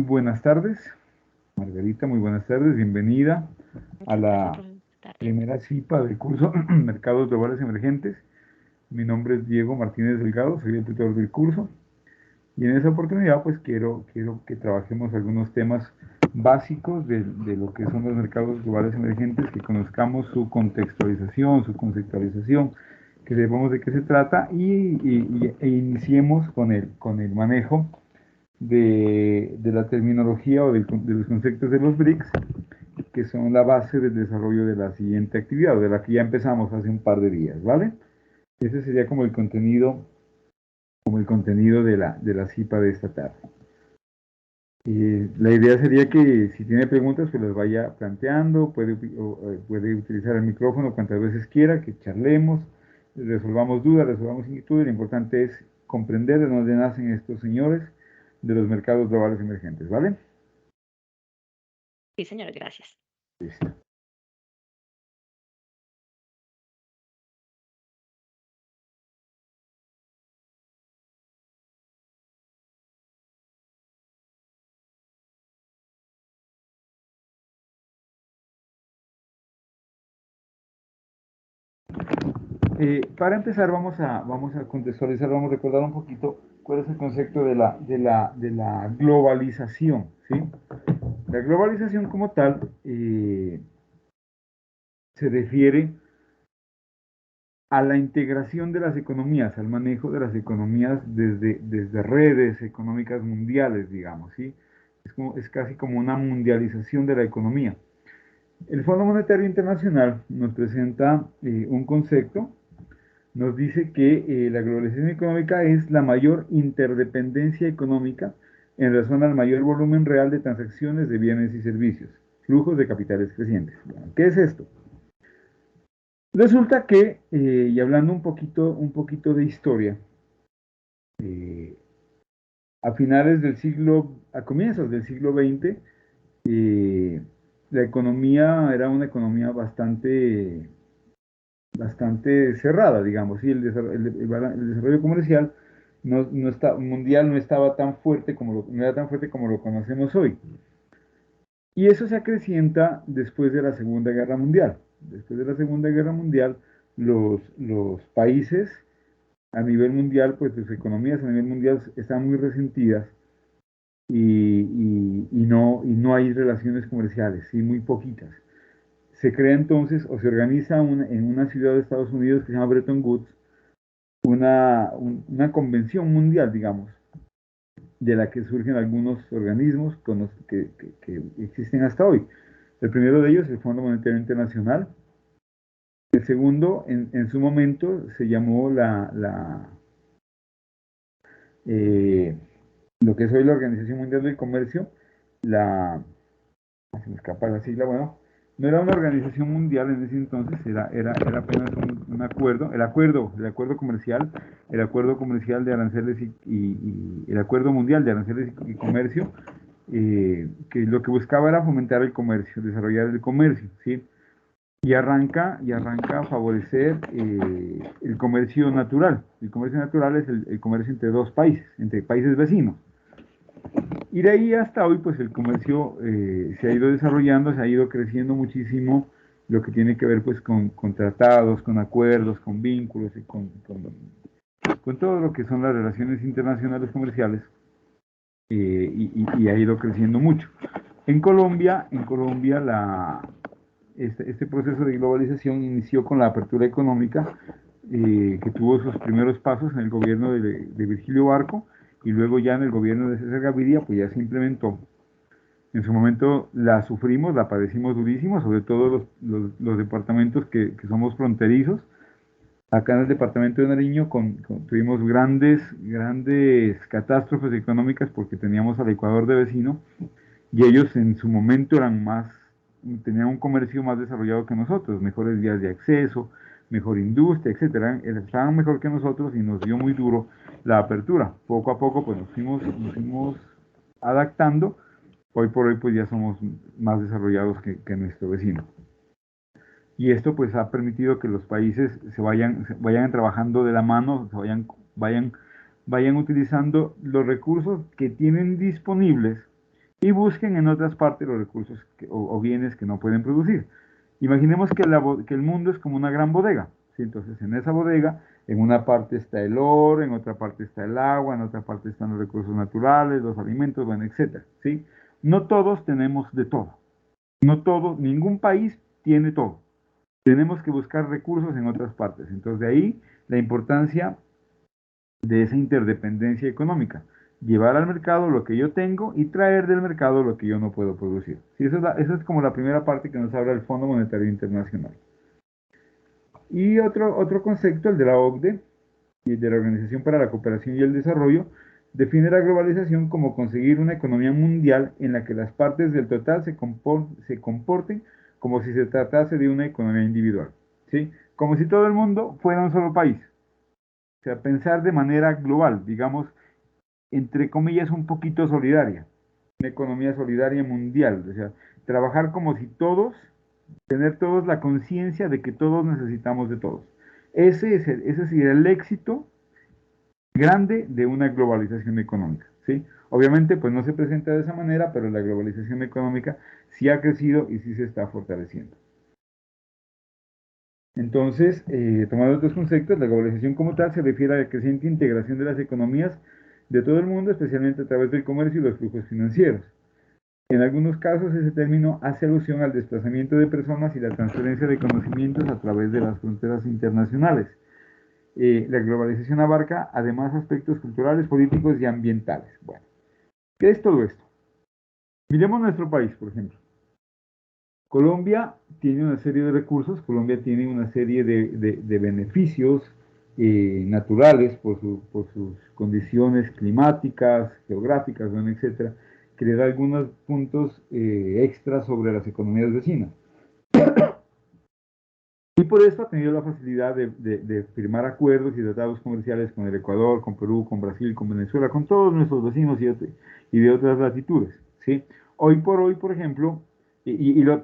Muy buenas tardes, Margarita, muy buenas tardes, bienvenida a Muchas gracias, la profesor. Tarde. primera CIPA del curso Mercados Globales Emergentes. Mi nombre es Diego Martínez Delgado, soy el tutor del curso y en esa oportunidad pues quiero que trabajemos algunos temas básicos de lo que son los mercados globales emergentes, que conozcamos su contextualización, su conceptualización, que sepamos de qué se trata e iniciemos con el manejo de la terminología o de los conceptos de los BRICS, que son la base del desarrollo de la siguiente actividad, o de la que ya empezamos hace un par de días, ¿vale? Ese sería como el contenido de la CIPA de esta tarde. La idea sería que si tiene preguntas, pues las vaya planteando, puede utilizar el micrófono cuantas veces quiera, que charlemos, resolvamos dudas, resolvamos inquietudes. Lo importante es comprender de dónde nacen estos señores de los mercados globales emergentes, ¿vale? Sí, señor, gracias. Listo. Para empezar, vamos a contextualizar, vamos a recordar un poquito cuál es el concepto de la globalización, ¿sí? La globalización como tal se refiere a la integración de las economías, al manejo de las economías desde redes económicas mundiales, digamos, ¿sí? Es casi como una mundialización de la economía. El Fondo Monetario Internacional nos presenta un concepto. Nos dice que la globalización económica es la mayor interdependencia económica en razón al mayor volumen real de transacciones de bienes y servicios, flujos de capitales crecientes. ¿Qué es esto? Resulta que, y hablando un poquito de historia, eh, a comienzos del siglo XX, eh, la economía era una economía bastante cerrada, digamos, y el desarrollo comercial mundial no estaba tan fuerte no era tan fuerte como lo conocemos hoy. Y eso se acrecienta después de la Segunda Guerra Mundial. Después de la Segunda Guerra Mundial, los países a nivel mundial, pues sus economías a nivel mundial están muy resentidas y no hay relaciones comerciales, sí, muy poquitas. Se crea entonces o se organiza en una ciudad de Estados Unidos que se llama Bretton Woods una convención mundial, digamos, de la que surgen algunos organismos que existen hasta hoy. El primero de ellos es el Fondo Monetario Internacional. El segundo, en su momento, se llamó eh, lo que es hoy la Organización Mundial del Comercio, la, se me escapa la sigla, bueno, no era una organización mundial en ese entonces, era apenas un acuerdo, el acuerdo comercial de aranceles y el acuerdo mundial de aranceles y comercio, que lo que buscaba era fomentar el comercio, desarrollar el comercio, ¿sí? Y arranca a favorecer el comercio natural. El comercio natural es el comercio entre dos países, entre países vecinos. Y de ahí hasta hoy, pues el comercio se ha ido desarrollando, se ha ido creciendo muchísimo, lo que tiene que ver pues con tratados, con acuerdos, con vínculos y con todo lo que son las relaciones internacionales comerciales, y ha ido creciendo mucho. En Colombia este proceso de globalización inició con la apertura económica, que tuvo sus primeros pasos en el gobierno de Virgilio Barco, y luego ya en el gobierno de César Gaviria, pues ya se implementó. En su momento la sufrimos, la padecimos durísimo, sobre todo los departamentos que somos fronterizos. Acá en el departamento de Nariño tuvimos grandes catástrofes económicas porque teníamos al Ecuador de vecino y ellos en su momento tenían un comercio más desarrollado que nosotros, mejores vías de acceso, mejor industria, etcétera. Estaban mejor que nosotros y nos dio muy duro la apertura. Poco a poco pues nos fuimos adaptando. Hoy por hoy pues ya somos más desarrollados que nuestro vecino. Y esto pues ha permitido que los países vayan trabajando de la mano, vayan utilizando los recursos que tienen disponibles y busquen en otras partes los recursos o bienes que no pueden producir. Imaginemos que el mundo es como una gran bodega, ¿sí? Entonces, en esa bodega, en una parte está el oro, en otra parte está el agua, en otra parte están los recursos naturales, los alimentos, bueno, etcétera, ¿sí? No todos tenemos de todo. No todo, ningún país tiene todo. Tenemos que buscar recursos en otras partes. Entonces, de ahí la importancia de esa interdependencia económica. Llevar al mercado lo que yo tengo y traer del mercado lo que yo no puedo producir. Sí, esa es como la primera parte que nos habla el Fondo Monetario Internacional. Y otro concepto, el de la OCDE, y de la Organización para la Cooperación y el Desarrollo, define la globalización como conseguir una economía mundial en la que las partes del total se comporten como si se tratase de una economía individual, ¿sí? Como si todo el mundo fuera un solo país. O sea, pensar de manera global, digamos, entre comillas, un poquito solidaria, una economía solidaria mundial, o sea, trabajar como si todos, tener todos la conciencia de que todos necesitamos de todos. Ese sería el éxito grande de una globalización económica, ¿sí? Obviamente, pues no se presenta de esa manera, pero la globalización económica sí ha crecido y sí se está fortaleciendo. Entonces, tomando otros conceptos, la globalización como tal se refiere a la creciente integración de las economías de todo el mundo, especialmente a través del comercio y los flujos financieros. En algunos casos, ese término hace alusión al desplazamiento de personas y la transferencia de conocimientos a través de las fronteras internacionales. La globalización abarca además aspectos culturales, políticos y ambientales. Bueno, ¿qué es todo esto? Miremos nuestro país, por ejemplo. Colombia tiene una serie de recursos, Colombia tiene una serie de beneficios naturales por sus condiciones climáticas, geográficas, bueno, etcétera, que le da algunos puntos extras sobre las economías vecinas. Y por eso ha tenido la facilidad de firmar acuerdos y tratados comerciales con el Ecuador, con Perú, con Brasil, con Venezuela, con todos nuestros vecinos y de otras latitudes, ¿sí? Hoy por hoy, por ejemplo, y lo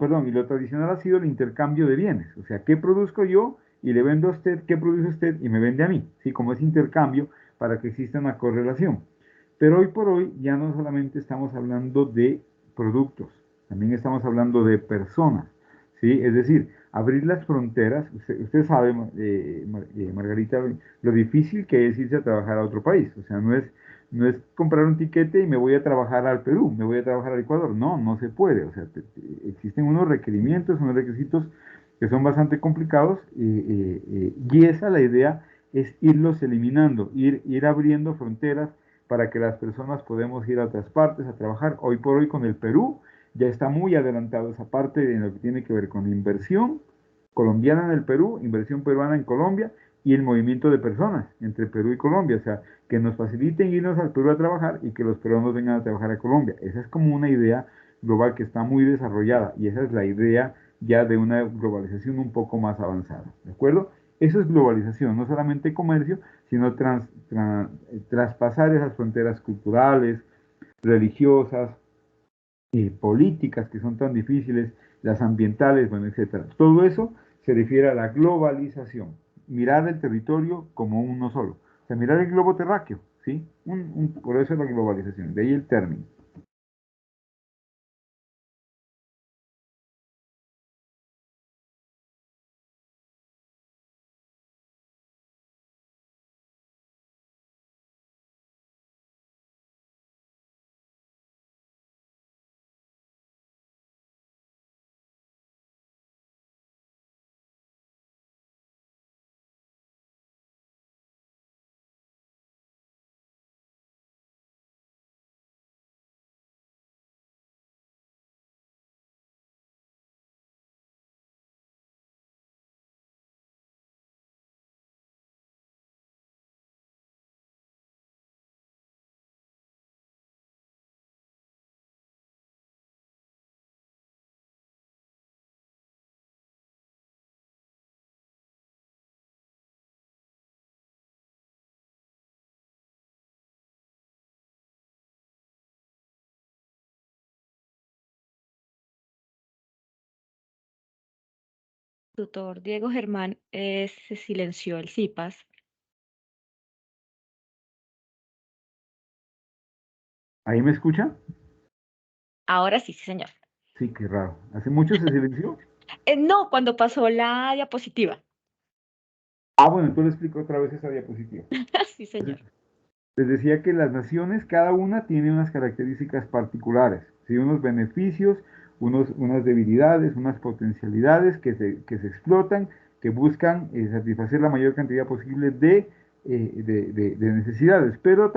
tradicional ha sido el intercambio de bienes, o sea, ¿qué produzco yo y le vendo a usted, qué produce usted y me vende a mí? ¿Sí? Como ese intercambio para que exista una correlación. Pero hoy por hoy ya no solamente estamos hablando de productos, también estamos hablando de personas, ¿sí? Es decir, abrir las fronteras, usted sabe, Margarita, lo difícil que es irse a trabajar a otro país, o sea, no es comprar un tiquete y me voy a trabajar al Perú, me voy a trabajar al Ecuador, no, no se puede, o sea, existen unos requerimientos, unos requisitos que son bastante complicados y esa la idea es irlos eliminando, ir abriendo fronteras para que las personas podamos ir a otras partes a trabajar. Hoy por hoy con el Perú ya está muy adelantado esa parte en lo que tiene que ver con inversión colombiana en el Perú, inversión peruana en Colombia y el movimiento de personas entre Perú y Colombia, o sea, que nos faciliten irnos al Perú a trabajar y que los peruanos vengan a trabajar a Colombia. Esa es como una idea global que está muy desarrollada y esa es la idea ya de una globalización un poco más avanzada, ¿de acuerdo? Eso es globalización, no solamente comercio, sino traspasar esas fronteras culturales, religiosas, políticas que son tan difíciles, las ambientales, bueno, etcétera. Todo eso se refiere a la globalización, mirar el territorio como uno solo, o sea, mirar el globo terráqueo, ¿sí? Por eso es la globalización, de ahí el término. Tutor Diego Germán se silenció el CIPAS. ¿Ahí me escucha? Ahora sí, sí, señor. Sí, qué raro. ¿Hace mucho se silenció? No, cuando pasó la diapositiva. Ah, bueno, entonces le explico otra vez esa diapositiva. Sí, señor. Les decía que las naciones, cada una tiene unas características particulares, ¿sí? Unos beneficios, unas debilidades, unas potencialidades que se explotan, que buscan satisfacer la mayor cantidad posible de necesidades, pero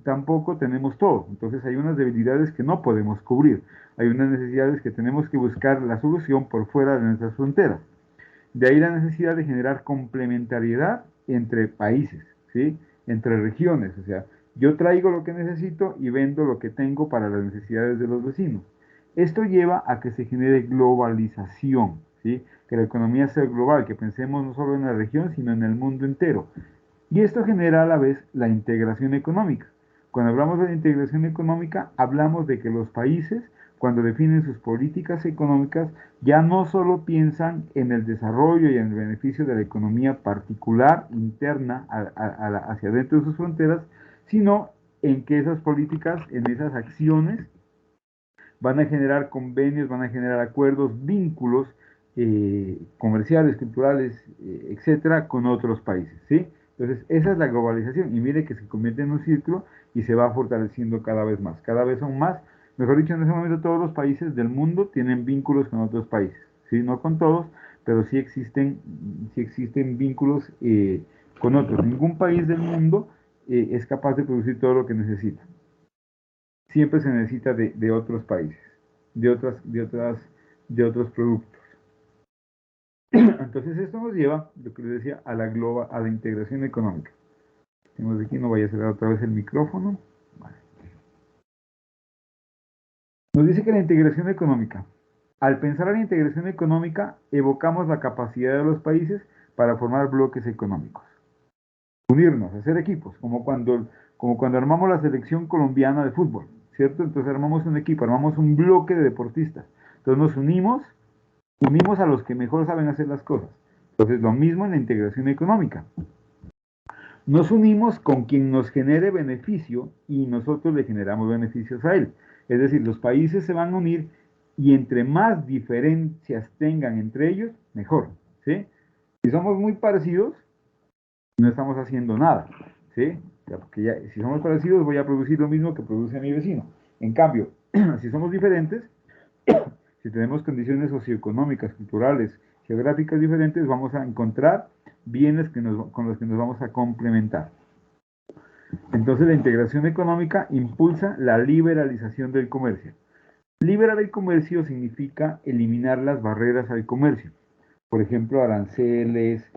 tampoco tenemos todo. Entonces hay unas debilidades que no podemos cubrir, hay unas necesidades que tenemos que buscar la solución por fuera de nuestras fronteras. De ahí la necesidad de generar complementariedad entre países, ¿sí? Entre regiones. O sea, yo traigo lo que necesito y vendo lo que tengo para las necesidades de los vecinos. Esto lleva a que se genere globalización, ¿sí? Que la economía sea global, que pensemos no solo en la región, sino en el mundo entero. Y esto genera a la vez la integración económica. Cuando hablamos de la integración económica, hablamos de que los países, cuando definen sus políticas económicas, ya no solo piensan en el desarrollo y en el beneficio de la economía particular interna hacia dentro de sus fronteras, sino en que esas políticas, en esas acciones, van a generar convenios, van a generar acuerdos, vínculos comerciales, culturales, etcétera, con otros países, ¿sí? Entonces, esa es la globalización y mire que se convierte en un círculo y se va fortaleciendo cada vez más. Cada vez son más, mejor dicho, en ese momento todos los países del mundo tienen vínculos con otros países, ¿sí? No con todos, pero sí existen vínculos con otros. Ningún país del mundo es capaz de producir todo lo que necesita. Siempre se necesita de otros países, de otros productos. Entonces esto nos lleva, lo que les decía, a la integración económica. Tenemos aquí, no vaya a cerrar otra vez el micrófono. Vale. Nos dice que la integración económica, al pensar en la integración económica, evocamos la capacidad de los países para formar bloques económicos. Unirnos, hacer equipos, como cuando armamos la selección colombiana de fútbol, ¿cierto? Entonces armamos un equipo, armamos un bloque de deportistas. Entonces nos unimos a los que mejor saben hacer las cosas. Entonces lo mismo en la integración económica. Nos unimos con quien nos genere beneficio y nosotros le generamos beneficios a él. Es decir, los países se van a unir y entre más diferencias tengan entre ellos, mejor, ¿sí? Si somos muy parecidos, no estamos haciendo nada, ¿sí? O sea, porque ya, si somos parecidos, voy a producir lo mismo que produce mi vecino. En cambio, si somos diferentes, si tenemos condiciones socioeconómicas, culturales, geográficas diferentes, vamos a encontrar bienes con los que nos vamos a complementar. Entonces, la integración económica impulsa la liberalización del comercio. Liberar el comercio significa eliminar las barreras al comercio. Por ejemplo, aranceles,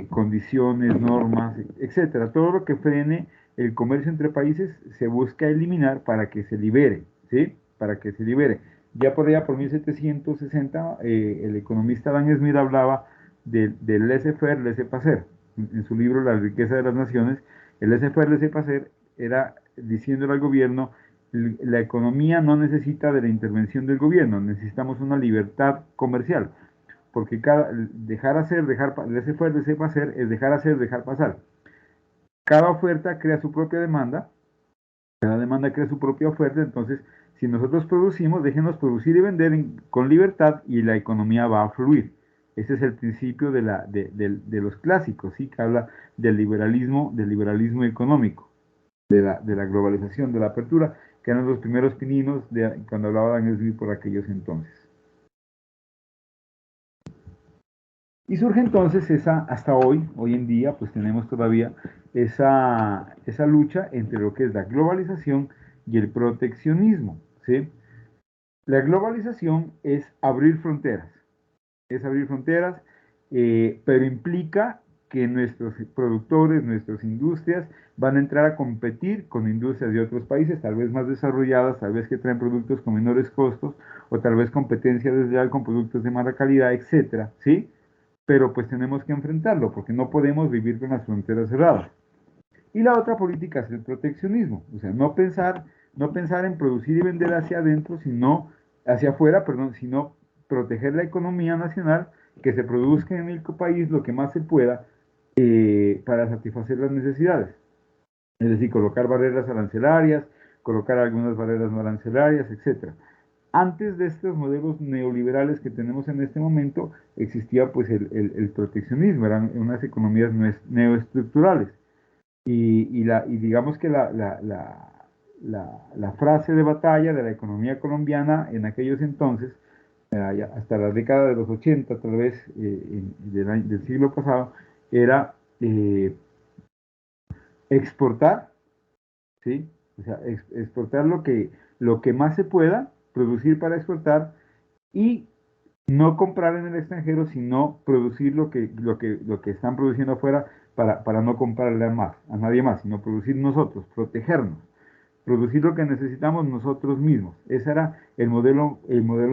condiciones, normas, etcétera. Todo lo que frene el comercio entre países se busca eliminar para que se libere, ¿sí? Para que se libere. Ya por allá, por 1760, el economista Adam Smith hablaba del laissez-faire, laissez-passer. En su libro La riqueza de las naciones, el laissez-faire, laissez-passer era diciéndole al gobierno, la economía no necesita de la intervención del gobierno, necesitamos una libertad comercial porque dejar hacer, laissez-faire, laissez-passer es dejar hacer, dejar pasar. Cada oferta crea su propia demanda, cada demanda crea su propia oferta, entonces si nosotros producimos, déjenos producir y vender con libertad y la economía va a fluir. Ese es el principio de los clásicos, ¿sí? Que habla del liberalismo económico, de la globalización, de la apertura, que eran los primeros pininos cuando hablaba Daniel Smith por aquellos entonces. Y surge entonces hasta hoy en día, pues tenemos todavía esa lucha entre lo que es la globalización y el proteccionismo, ¿sí? La globalización es abrir fronteras, pero implica que nuestros productores, nuestras industrias van a entrar a competir con industrias de otros países, tal vez más desarrolladas, tal vez que traen productos con menores costos, o tal vez competencia desleal con productos de mala calidad, etcétera, ¿sí? Pero pues tenemos que enfrentarlo porque no podemos vivir con las fronteras cerradas. Y la otra política es el proteccionismo, o sea, no pensar en producir y vender hacia adentro, sino hacia afuera, perdón, sino proteger la economía nacional, que se produzca en el país lo que más se pueda para satisfacer las necesidades. Es decir, colocar barreras arancelarias, colocar algunas barreras no arancelarias, etcétera. Antes de estos modelos neoliberales que tenemos en este momento, existía pues el proteccionismo, eran unas economías neoestructurales. Y digamos que la frase de batalla de la economía colombiana en aquellos entonces, hasta la década de los 80, tal vez del siglo pasado, era exportar, ¿sí? O sea, exportar lo que más se pueda, producir para exportar y no comprar en el extranjero, sino producir lo que están produciendo afuera para no comprarle a nadie más, sino producir nosotros, protegernos, producir lo que necesitamos nosotros mismos. Ese era el modelo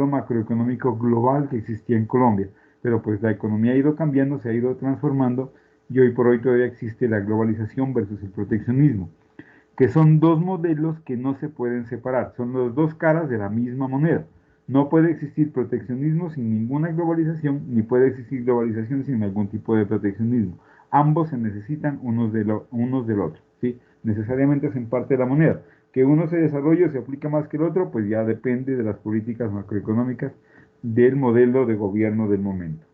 macroeconómico global que existía en Colombia. Pero pues la economía ha ido cambiando, se ha ido transformando y hoy por hoy todavía existe la globalización versus el proteccionismo, que son dos modelos que no se pueden separar, son las dos caras de la misma moneda. No puede existir proteccionismo sin ninguna globalización, ni puede existir globalización sin algún tipo de proteccionismo. Ambos se necesitan unos del otro, ¿sí? Necesariamente hacen parte de la moneda. Que uno se desarrolle o se aplica más que el otro, pues ya depende de las políticas macroeconómicas del modelo de gobierno del momento.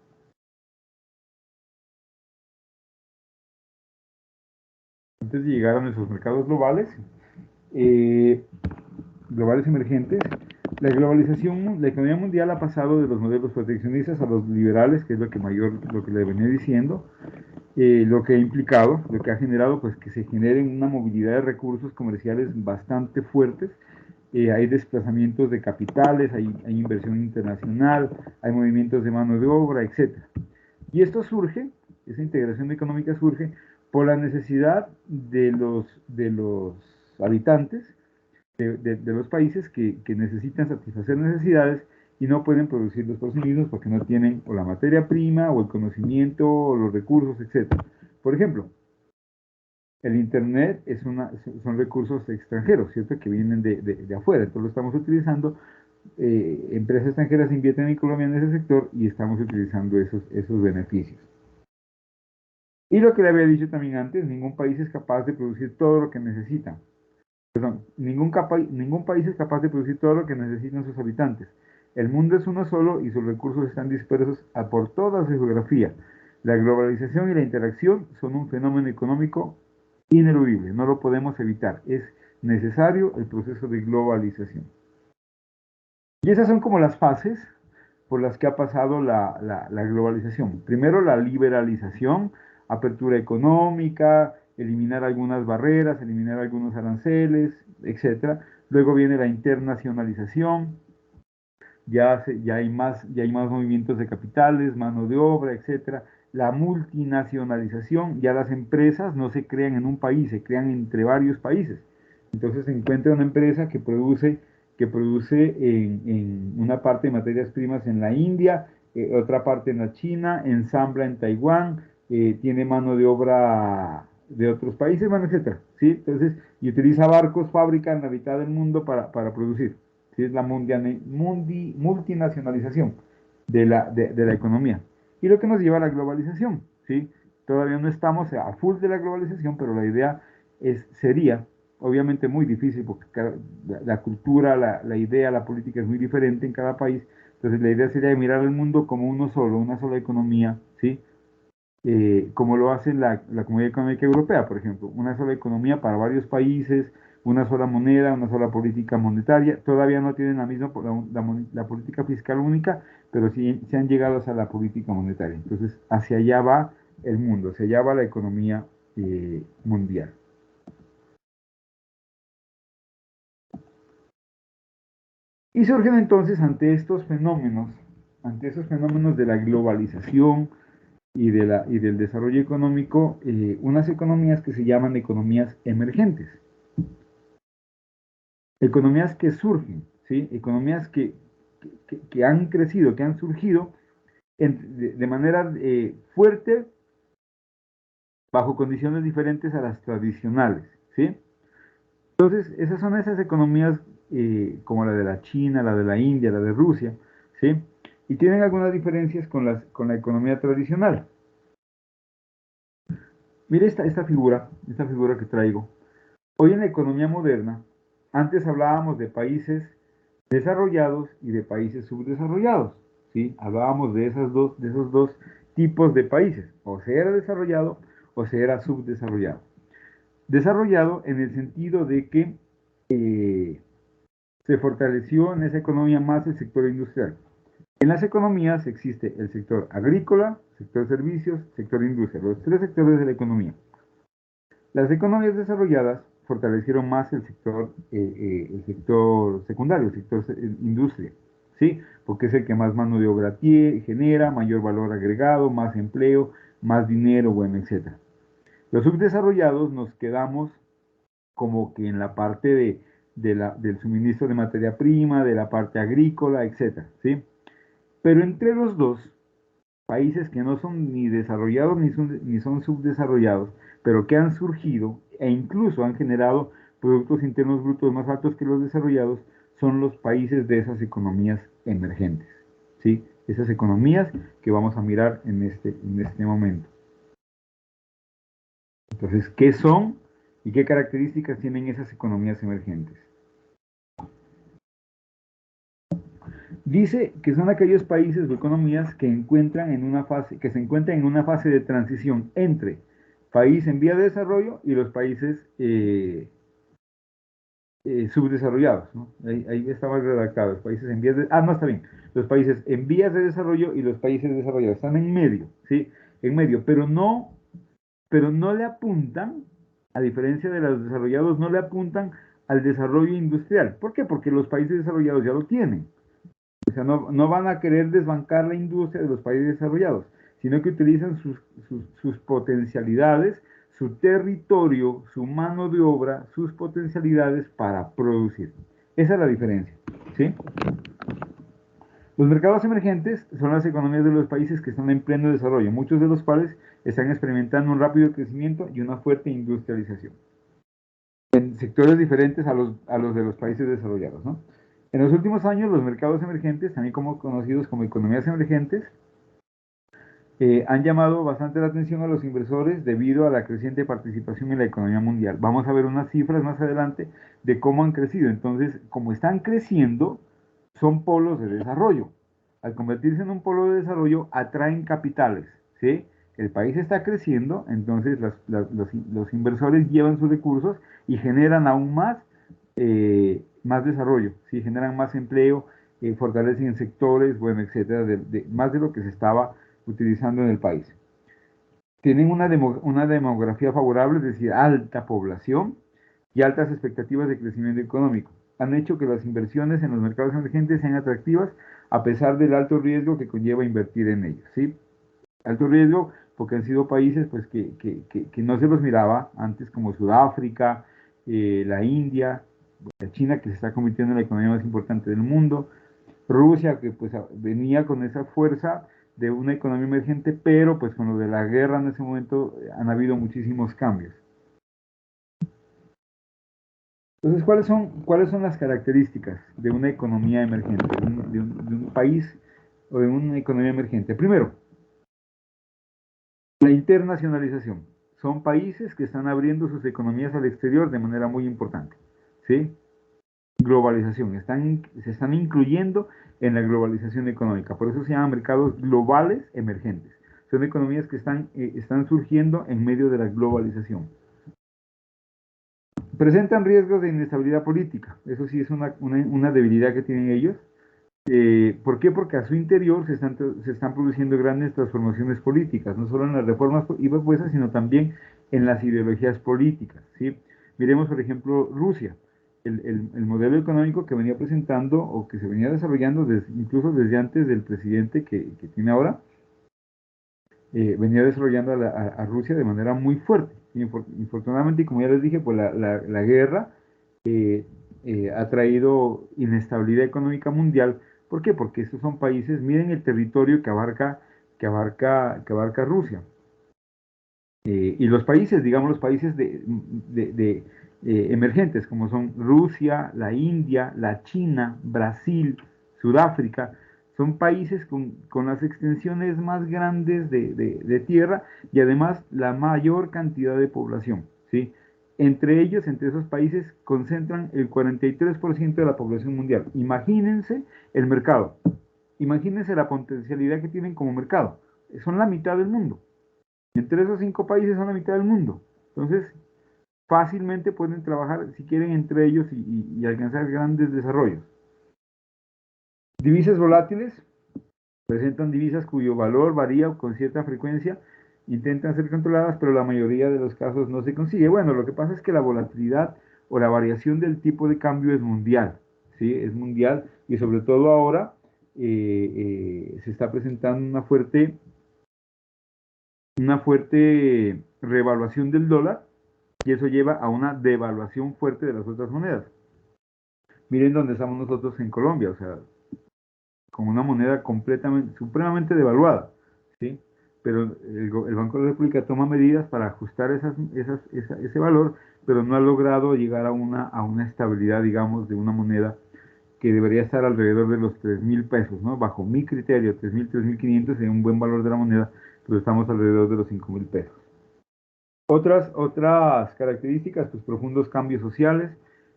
Antes de llegar a nuestros mercados globales, eh, globales emergentes, la globalización, la economía mundial ha pasado de los modelos proteccionistas a los liberales, que es lo que le venía diciendo, lo que ha implicado, lo que ha generado, pues que se generen una movilidad de recursos comerciales bastante fuertes. Hay desplazamientos de capitales, hay inversión internacional, hay movimientos de mano de obra, etcétera. Y esto surge, esa integración económica surge por la necesidad de los habitantes de los países que necesitan satisfacer necesidades y no pueden producirlos por sí mismos porque no tienen o la materia prima o el conocimiento o los recursos, etcétera. Por ejemplo, el Internet son recursos extranjeros, ¿cierto? Que vienen de afuera, entonces lo estamos utilizando. Empresas extranjeras invierten en Colombia en ese sector y estamos utilizando esos beneficios. Y lo que le había dicho también antes, ningún país es capaz de producir todo lo que necesita. Perdón, ningún país es capaz de producir todo lo que necesitan sus habitantes. El mundo es uno solo y sus recursos están dispersos por toda su geografía. La globalización y la interacción son un fenómeno económico ineludible, no lo podemos evitar. Es necesario el proceso de globalización. Y esas son como las fases por las que ha pasado la globalización. Primero la liberalización, apertura económica, eliminar algunas barreras, eliminar algunos aranceles, etcétera. Luego viene la internacionalización, ya hay más movimientos de capitales, mano de obra, etcétera. La multinacionalización, ya las empresas no se crean en un país, se crean entre varios países. Entonces se encuentra una empresa que produce en una parte de materias primas en la India, otra parte en la China, ensambla en Taiwán, tiene mano de obra de otros países, bueno, etcétera, ¿sí? Entonces, y utiliza barcos, fábrica en la mitad del mundo para producir. ¿Sí? Es la multinacionalización de la economía. Y lo que nos lleva a la globalización, ¿sí? Todavía no estamos a full de la globalización, pero la idea sería, obviamente muy difícil, porque la cultura, la idea, la política es muy diferente en cada país. Entonces la idea sería mirar el mundo como uno solo, una sola economía, ¿sí? Como lo hace la Comunidad Económica Europea, por ejemplo, una sola economía para varios países, una sola moneda, una sola política monetaria. Todavía no tienen la misma la política fiscal única, pero sí se han llegado a la política monetaria. Entonces, hacia allá va el mundo, hacia allá va la economía mundial. Y surgen entonces ante estos fenómenos de la globalización, y del desarrollo económico, unas economías que se llaman economías emergentes, economías que surgen, ¿sí? Economías que han crecido, que han surgido de manera fuerte bajo condiciones diferentes a las tradicionales, ¿sí? Entonces, esas son esas economías como la de la China, la de la India, la de Rusia, ¿sí? Y tienen algunas diferencias con la economía tradicional. Mire esta figura que traigo. Hoy en la economía moderna, antes hablábamos de países desarrollados y de países subdesarrollados, ¿sí? Hablábamos de esos dos tipos de países, o se era desarrollado o se era subdesarrollado. Desarrollado en el sentido de que se fortaleció en esa economía más el sector industrial. En las economías existe el sector agrícola, sector servicios, sector industria, los tres sectores de la economía. Las economías desarrolladas fortalecieron más el sector secundario, el sector industria, ¿sí? Porque es el que más mano de obra genera, mayor valor agregado, más empleo, más dinero, bueno, etc. Los subdesarrollados nos quedamos como que en la parte del suministro de materia prima, de la parte agrícola, etc. ¿Sí? Pero entre los dos, países que no son ni desarrollados ni son subdesarrollados, pero que han surgido e incluso han generado productos internos brutos más altos que los desarrollados, son los países de esas economías emergentes. ¿Sí? Esas economías que vamos a mirar en este momento. Entonces, ¿qué son y qué características tienen esas economías emergentes? Dice que son aquellos países o economías que que se encuentran en una fase de transición entre país en vía de desarrollo y los países subdesarrollados, ¿no? Ahí está mal redactado, los países en vías de... Ah, no, está bien. Los países en vías de desarrollo y los países desarrollados están en medio, ¿sí? En medio, pero no le apuntan, a diferencia de los desarrollados, no le apuntan al desarrollo industrial. ¿Por qué? Porque los países desarrollados ya lo tienen. O sea, no van a querer desbancar la industria de los países desarrollados, sino que utilizan sus potencialidades, su territorio, su mano de obra, sus potencialidades para producir. Esa es la diferencia, ¿sí? Los mercados emergentes son las economías de los países que están en pleno desarrollo, muchos de los cuales están experimentando un rápido crecimiento y una fuerte industrialización, en sectores diferentes a los de los países desarrollados, ¿no? En los últimos años, los mercados emergentes, también como conocidos como economías emergentes, han llamado bastante la atención a los inversores debido a la creciente participación en la economía mundial. Vamos a ver unas cifras más adelante de cómo han crecido. Entonces, como están creciendo, son polos de desarrollo. Al convertirse en un polo de desarrollo, atraen capitales, ¿sí? El país está creciendo, entonces los inversores llevan sus recursos y generan aún más desarrollo, ¿sí? Generan más empleo, fortalecen sectores, bueno, etcétera, más de lo que se estaba utilizando en el país. Tienen una demografía favorable, es decir, alta población y altas expectativas de crecimiento económico. Han hecho que las inversiones en los mercados emergentes sean atractivas a pesar del alto riesgo que conlleva invertir en ellos. ¿Sí? Alto riesgo porque han sido países pues, que no se los miraba antes, como Sudáfrica, la India, la China, que se está convirtiendo en la economía más importante del mundo, Rusia, que pues venía con esa fuerza de una economía emergente, pero pues con lo de la guerra en ese momento han habido muchísimos cambios. Entonces, cuáles son las características de una economía emergente, de un país o de una economía emergente? Primero, la internacionalización. Son países que están abriendo sus economías al exterior de manera muy importante. ¿Sí? Globalización, se están incluyendo en la globalización económica, por eso se llaman mercados globales emergentes. Son economías que están surgiendo en medio de la globalización. Presentan riesgos de inestabilidad política, eso sí es una debilidad que tienen ellos. ¿Por qué? Porque a su interior se están produciendo grandes transformaciones políticas, no solo en las reformas y propuestas, sino también en las ideologías políticas. ¿Sí? Miremos, por ejemplo, Rusia. El modelo económico que venía presentando o que se venía desarrollando incluso desde antes del presidente que tiene ahora, venía desarrollando a Rusia de manera muy fuerte. Infortunadamente, y como ya les dije, pues la guerra ha traído inestabilidad económica mundial. ¿Por qué? Porque estos son países, miren el territorio que abarca Rusia. Y los países, digamos, los países emergentes, como son Rusia, la India, la China, Brasil, Sudáfrica, son países con las extensiones más grandes de tierra y además la mayor cantidad de población, ¿sí? Entre ellos, entre esos países, concentran el 43% de la población mundial. Imagínense el mercado. Imagínense la potencialidad que tienen como mercado. Son la mitad del mundo. Entre esos 5 países son la mitad del mundo. Entonces, fácilmente pueden trabajar, si quieren, entre ellos y alcanzar grandes desarrollos. Divisas volátiles. Presentan divisas cuyo valor varía con cierta frecuencia, intentan ser controladas, pero la mayoría de los casos no se consigue. Bueno, lo que pasa es que la volatilidad o la variación del tipo de cambio es mundial, ¿sí? Es mundial y sobre todo ahora se está presentando una fuerte revaluación del dólar y eso lleva a una devaluación fuerte de las otras monedas. Miren dónde estamos nosotros en Colombia, o sea, con una moneda completamente, supremamente devaluada, ¿sí? Pero el Banco de la República toma medidas para ajustar ese valor, pero no ha logrado llegar a una estabilidad, digamos, de una moneda que debería estar alrededor de los 3.000 pesos, ¿no? Bajo mi criterio, 3.000, 3.500 sería un buen valor de la moneda, pero estamos alrededor de los 5.000 pesos. Otras características, pues profundos cambios sociales.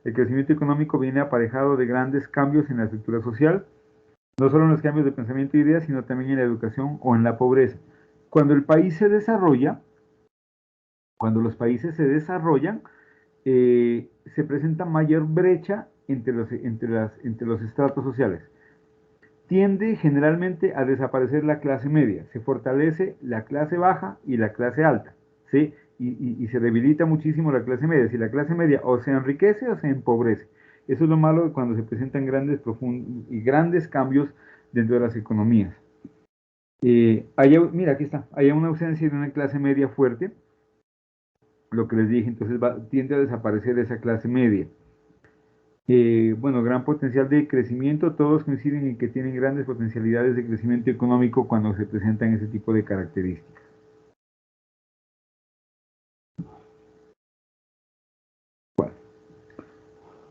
El crecimiento económico viene aparejado de grandes cambios en la estructura social, no solo en los cambios de pensamiento e ideas, sino también en la educación o en la pobreza. Cuando el país se desarrolla, cuando los países se desarrollan, se presenta mayor brecha entre los estratos sociales. Tiende generalmente a desaparecer la clase media, se fortalece la clase baja y la clase alta, ¿sí? Y se debilita muchísimo la clase media. Si la clase media o se enriquece o se empobrece. Eso es lo malo cuando se presentan grandes cambios dentro de las economías. Mira, aquí está, hay una ausencia de una clase media fuerte, lo que les dije, entonces tiende a desaparecer esa clase media. Bueno, gran potencial de crecimiento, todos coinciden en que tienen grandes potencialidades de crecimiento económico cuando se presentan ese tipo de características. Bueno,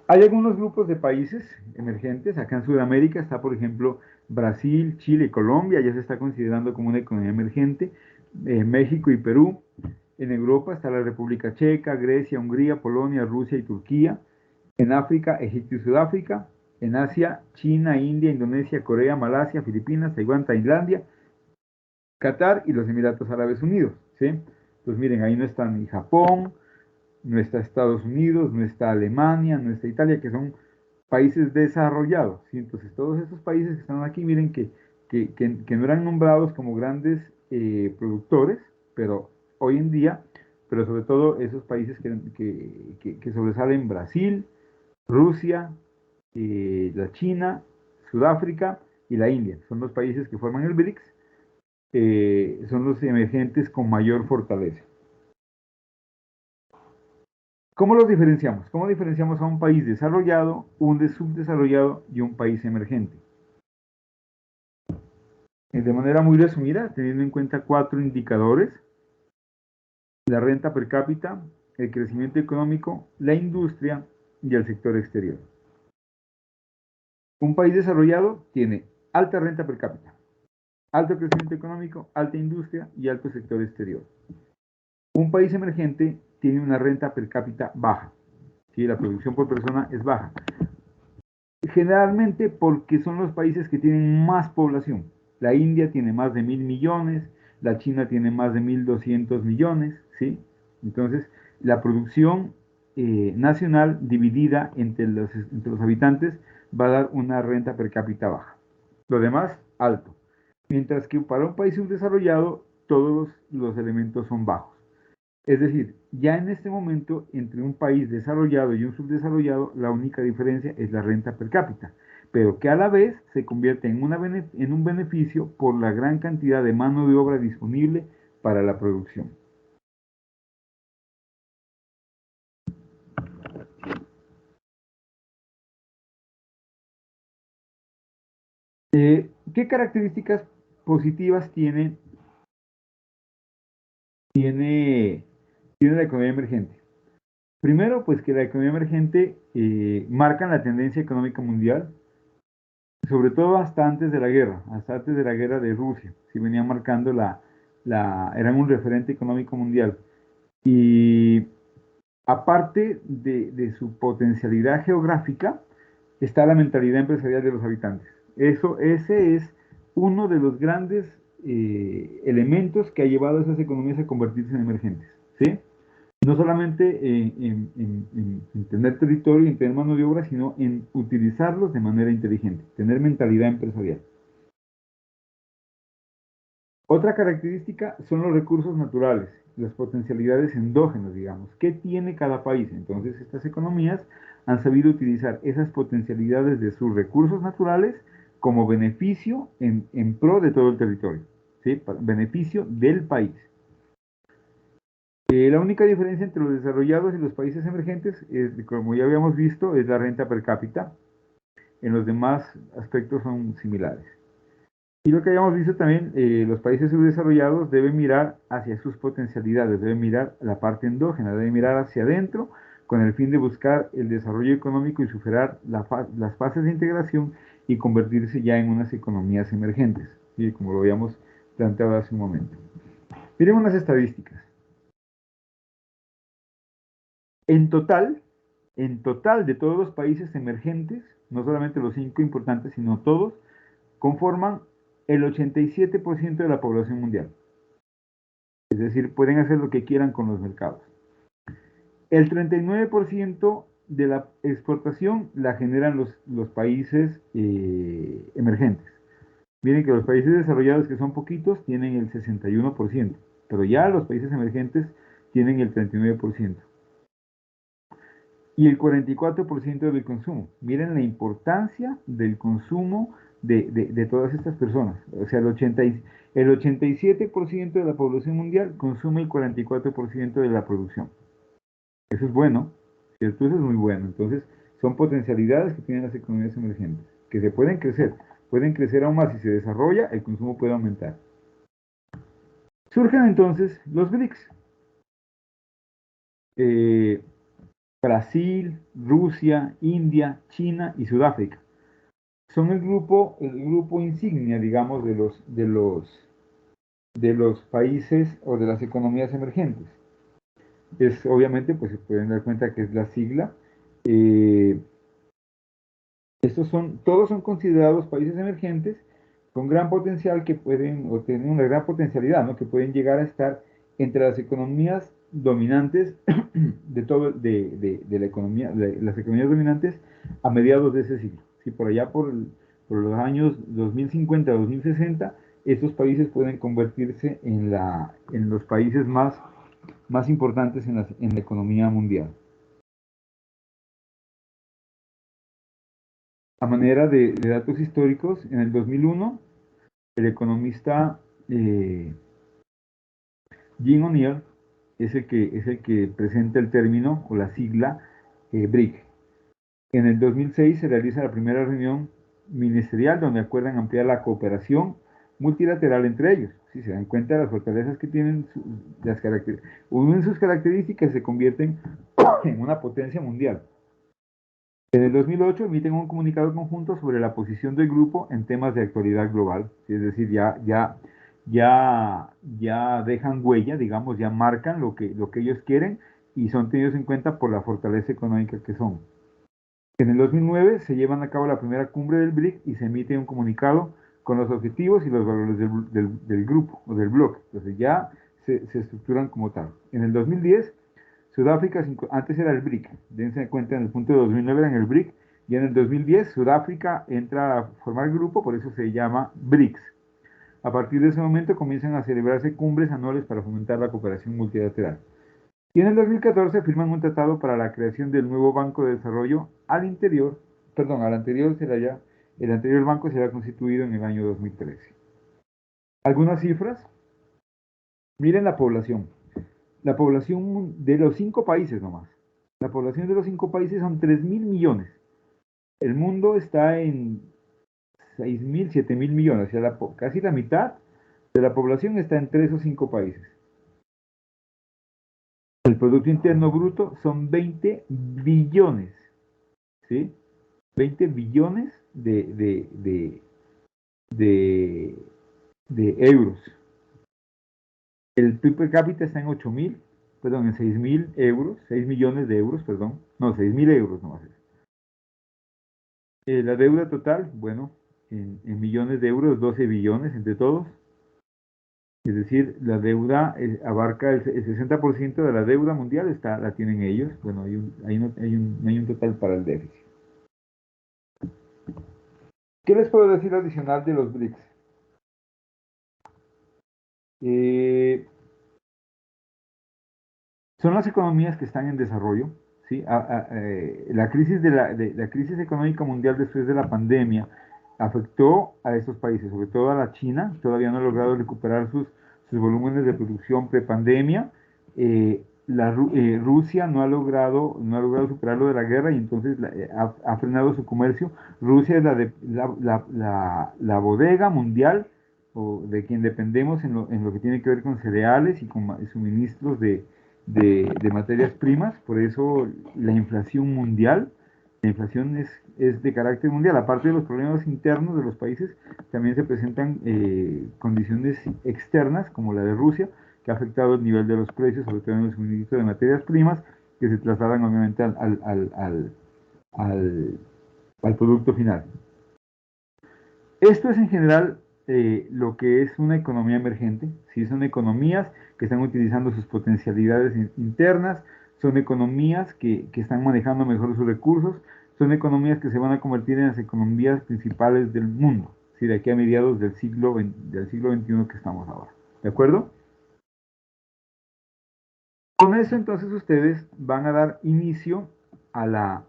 hay algunos grupos de países emergentes, acá en Sudamérica está por ejemplo Brasil, Chile, Colombia, ya se está considerando como una economía emergente, México y Perú. En Europa está la República Checa, Grecia, Hungría, Polonia, Rusia y Turquía. En África, Egipto y Sudáfrica. En Asia, China, India, Indonesia, Corea, Malasia, Filipinas, Taiwán, Tailandia, Qatar y los Emiratos Árabes Unidos, ¿sí? Entonces miren, ahí no está ni Japón, no está Estados Unidos, no está Alemania, no está Italia, que son países desarrollados, ¿sí? Entonces todos esos países que están aquí, miren que no eran nombrados como grandes productores, pero hoy en día, pero sobre todo esos países que sobresalen: Brasil, Rusia, la China, Sudáfrica y la India. Son los países que forman el BRICS, son los emergentes con mayor fortaleza. ¿Cómo los diferenciamos? ¿Cómo diferenciamos a un país desarrollado, un subdesarrollado y un país emergente? De manera muy resumida, teniendo en cuenta 4 indicadores: la renta per cápita, el crecimiento económico, la industria y el sector exterior. Un país desarrollado tiene alta renta per cápita, alto crecimiento económico, alta industria y alto sector exterior. Un país emergente tiene una renta per cápita baja, ¿sí? La producción por persona es baja. Generalmente porque son los países que tienen más población. La India tiene más de 1.000 millones, la China tiene más de 1.200 millones, ¿sí? Entonces, la producción nacional dividida entre los habitantes va a dar una renta per cápita baja. Lo demás, alto. Mientras que para un país subdesarrollado, todos los elementos son bajos. Es decir, ya en este momento, entre un país desarrollado y un subdesarrollado, la única diferencia es la renta per cápita, pero que a la vez se convierte en un beneficio por la gran cantidad de mano de obra disponible para la producción. ¿Qué características positivas tiene la economía emergente? Primero, pues que la economía emergente marca la tendencia económica mundial, sobre todo hasta antes de la guerra, de Rusia, si venían marcando eran un referente económico mundial. Y aparte de su potencialidad geográfica, está la mentalidad empresarial de los habitantes. Ese es uno de los grandes elementos que ha llevado a esas economías a convertirse en emergentes, ¿sí? No solamente en tener territorio y en tener mano de obra, sino en utilizarlos de manera inteligente, tener mentalidad empresarial. Otra característica son los recursos naturales, las potencialidades endógenas, digamos. ¿Qué tiene cada país? Entonces, estas economías han sabido utilizar esas potencialidades de sus recursos naturales como beneficio en pro de todo el territorio, ¿sí? Beneficio del país. La única diferencia entre los desarrollados y los países emergentes, como ya habíamos visto, es la renta per cápita. En los demás aspectos son similares. Y lo que habíamos visto también, los países subdesarrollados deben mirar hacia sus potencialidades, deben mirar la parte endógena, deben mirar hacia adentro con el fin de buscar el desarrollo económico y superar las fases de integración y convertirse ya en unas economías emergentes, ¿sí? Como lo habíamos planteado hace un momento. Miren unas estadísticas. En total de todos los países emergentes, no solamente los 5 importantes, sino todos, conforman el 87% de la población mundial. Es decir, pueden hacer lo que quieran con los mercados. El 39% de la exportación la generan los países emergentes. Miren que los países desarrollados, que son poquitos, tienen el 61%, pero ya los países emergentes tienen el 39%. Y el 44% del consumo. Miren la importancia del consumo de todas estas personas. O sea, el 87% de la población mundial consume el 44% de la producción. Eso es bueno, ¿cierto? Eso es muy bueno. Entonces, son potencialidades que tienen las economías emergentes, que se pueden crecer aún más. Si se desarrolla, el consumo puede aumentar. Surgen entonces los BRICS. Brasil, Rusia, India, China y Sudáfrica. Son el grupo insignia, digamos, de los países o de las economías emergentes. Obviamente, pues se pueden dar cuenta que es la sigla. Todos son considerados países emergentes con gran potencial que pueden, o tienen una gran potencialidad, ¿no? Que pueden llegar a estar entre las economías dominantes de la economía, de las economías dominantes a mediados de ese siglo. Si por allá por los años 2050-2060, estos países pueden convertirse en los países más importantes en la economía mundial. A manera de datos históricos, en el 2001, el economista Jim O'Neill es el que presenta el término o la sigla BRIC. En el 2006 se realiza la primera reunión ministerial donde acuerdan ampliar la cooperación multilateral entre ellos. Si se dan cuenta de las fortalezas que tienen, unen sus características y se convierten en una potencia mundial. En el 2008 emiten un comunicado conjunto sobre la posición del grupo en temas de actualidad global, es decir, ya dejan huella, digamos, ya marcan lo que ellos quieren y son tenidos en cuenta por la fortaleza económica que son. En el 2009 se llevan a cabo la primera cumbre del BRIC y se emite un comunicado con los objetivos y los valores del grupo o del bloque. Entonces ya se estructuran como tal. En el 2010 Sudáfrica, antes era el BRIC, dense cuenta, en el punto de 2009 era en el BRIC, y en el 2010 Sudáfrica entra a formar grupo, por eso se llama BRICS. A partir de ese momento comienzan a celebrarse cumbres anuales para fomentar la cooperación multilateral. Y en el 2014 firman un tratado para la creación del nuevo Banco de Desarrollo el anterior banco será constituido en el año 2013. Algunas cifras, miren la población. La población de los 5 países nomás. La población de los 5 países son 3.000 millones. El mundo está en 6.000, 7.000 millones. O sea, casi la mitad de la población está en 3 o 5 países. El Producto Interno Bruto son 20 billones. ¿Sí? 20 billones de euros. El PIB per cápita está en 8.000. perdón, en 6.000 euros, 6 millones de euros, perdón, no, 6.000 euros nomás es. La deuda total, bueno, en millones de euros, 12 billones entre todos. Es decir, la deuda abarca el 60% de la deuda mundial, la tienen ellos. Bueno, no hay un total para el déficit. ¿Qué les puedo decir adicional de los BRICS? Son las economías que están en desarrollo, ¿sí? La crisis económica mundial después de la pandemia afectó a estos países, sobre todo a la China. Todavía no ha logrado recuperar sus volúmenes de producción prepandemia. Rusia no ha logrado superar lo de la guerra y entonces ha frenado su comercio. Rusia es la bodega mundial o de quien dependemos en lo que tiene que ver con cereales y con suministros de materias primas. Por eso la inflación mundial, la inflación es de carácter mundial. Aparte de los problemas internos de los países, también se presentan condiciones externas, como la de Rusia, que ha afectado el nivel de los precios, sobre todo en el suministro de materias primas, que se trasladan obviamente al producto final. Esto es en general lo que es una economía emergente. ¿Sí? Son economías que están utilizando sus potencialidades internas, son economías que están manejando mejor sus recursos, son economías que se van a convertir en las economías principales del mundo, ¿sí? De aquí a mediados del siglo XXI que estamos ahora. ¿De acuerdo? Con eso entonces ustedes van a dar inicio a la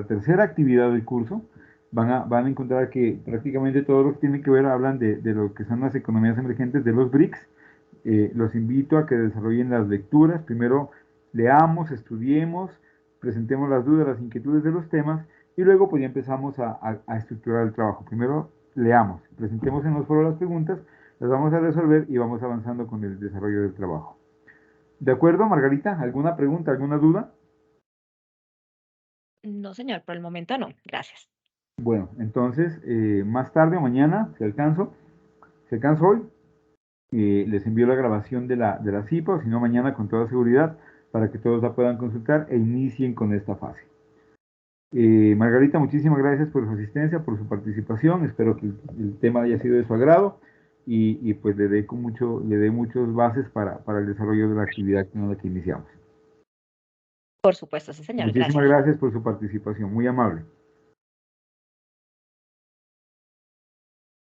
tercera actividad del curso. Van a encontrar que prácticamente todo lo que tiene que ver hablan de lo que son las economías emergentes de los BRICS. Los invito a que desarrollen las lecturas. Primero leamos, estudiemos, presentemos las dudas, las inquietudes de los temas y luego pues ya empezamos a estructurar el trabajo. Primero leamos, presentemos en los foros las preguntas, las vamos a resolver y vamos avanzando con el desarrollo del trabajo. ¿De acuerdo, Margarita? ¿Alguna pregunta, alguna duda? No, señor, por el momento no. Gracias. Bueno, entonces, más tarde o mañana, si alcanzo hoy, les envío la grabación de la CIPA, o si no, mañana con toda seguridad, para que todos la puedan consultar e inicien con esta fase. Margarita, muchísimas gracias por su asistencia, por su participación. Espero que el tema haya sido de su agrado y pues le dé muchas bases para el desarrollo de la actividad con la que iniciamos. Por supuesto, sí, señor. Muchísimas Gracias. gracias por su participación, muy amable.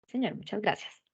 Señor, muchas gracias.